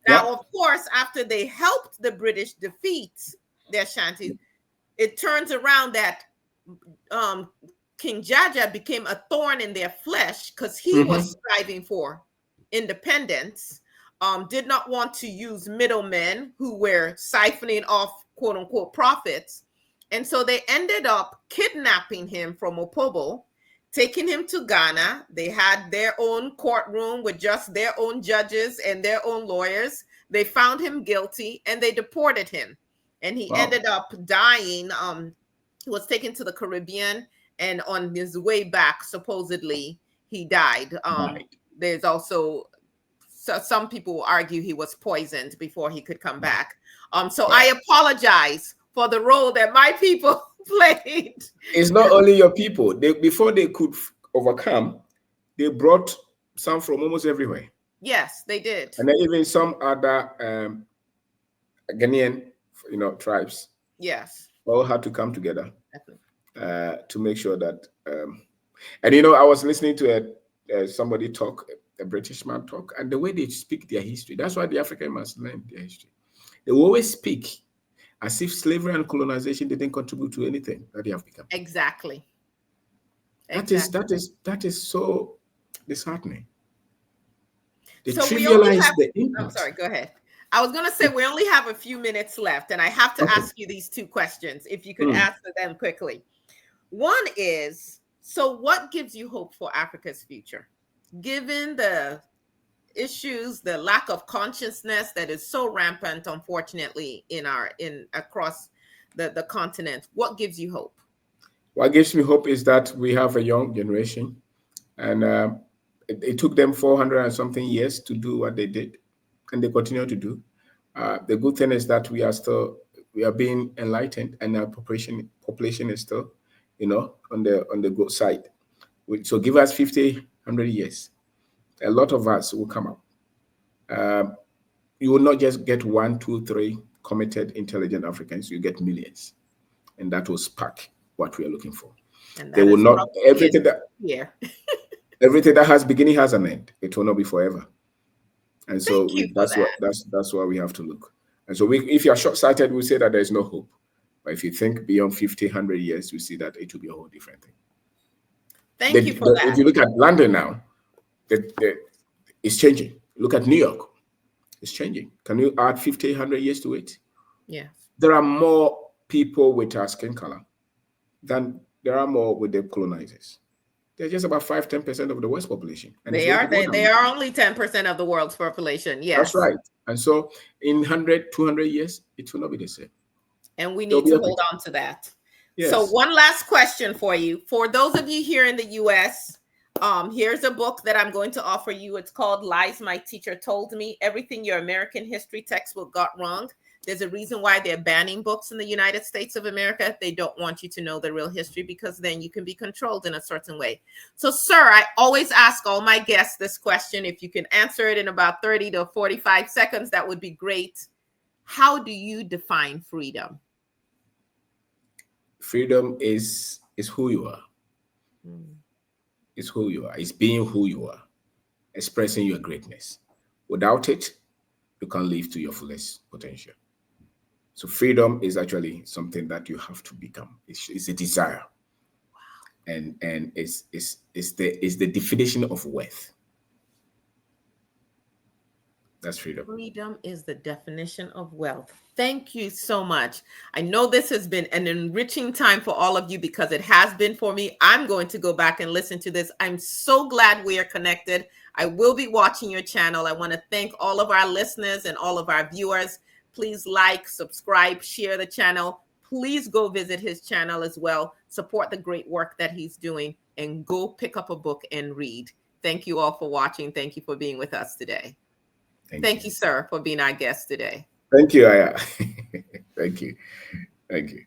Now, of course, after they helped the British defeat the Ashantis, it turns around that King Jaja became a thorn in their flesh because he was striving for independence, did not want to use middlemen who were siphoning off quote unquote profits. And so they ended up kidnapping him from Opobo, taking him to Ghana. They had their own courtroom with just their own judges and their own lawyers. They found him guilty and they deported him. And he ended up dying. He was taken to the Caribbean, and on his way back, supposedly, he died. There's also some people argue he was poisoned before he could come back. So I apologize for the role that my people played. It's not only your people. Before they could overcome, they brought some from almost everywhere. Yes, they did. And then even some other Ghanaian, tribes. Yes. All had to come together to make sure that. And I was listening to somebody talk, a British man talk, and the way they speak their history. That's why the African must learn their history. They will always speak as if slavery and colonization didn't contribute to anything that they have become. Exactly. That is so disheartening. They so trivialize the impact. I'm sorry, go ahead. I was going to say we only have a few minutes left, and I have to ask you these two questions, if you could answer them quickly. One is, so what gives you hope for Africa's future? Given the issues, the lack of consciousness that is so rampant, unfortunately, across the continent, what gives you hope? What gives me hope is that we have a young generation, and it took them 400 and something years to do what they did, and they continue to do. The good thing is that we are being enlightened, and our population is still, on the good side. So give us 50, 100 years. A lot of us will come up. You will not just get 1, 2, 3 committed, intelligent Africans. You get millions, and that will spark what we are looking for. And they will not everything that has beginning has an end. It will not be forever. And so that's why we have to look. And so if you are short-sighted, we say that there is no hope. But if you think beyond 50, 100 years, you see that it will be a whole different thing. Thank you for that. If you look at London now, it's changing. Look at New York. It's changing. Can you add 50, 100 years to it? Yeah. There are more people with our skin color than there are more with the colonizers. They're just about 5-10% of the world's population. And they are only 10% of the world's population. Yes. That's right. And so in 100, 200 years, it will not be the same. And we need to hold on to that. Yes. So one last question for you. For those of you here in the US, here's a book that I'm going to offer you. It's called Lies My Teacher Told Me: Everything Your American History Textbook Got Wrong. There's a reason why they're banning books in the United States of America. They don't want you to know the real history, because then you can be controlled in a certain way. So, sir, I always ask all my guests this question. If you can answer it in about 30 to 45 seconds, that would be great. How do you define freedom? Freedom is who you are. It's who you are. It's being who you are, expressing your greatness. Without it, you can't live to your fullest potential. So freedom is actually something that you have to become. It's a desire. Wow. And it's the definition of worth. That's freedom. Freedom is the definition of wealth. Thank you so much. I know this has been an enriching time for all of you, because it has been for me. I'm going to go back and listen to this. I'm so glad we are connected. I will be watching your channel. I want to thank all of our listeners and all of our viewers. Please like, subscribe, share the channel. Please go visit his channel as well. Support the great work that he's doing, and go pick up a book and read. Thank you all for watching. Thank you for being with us today. Thank you, sir, for being our guest today. Thank you, Aya. Thank you. Thank you.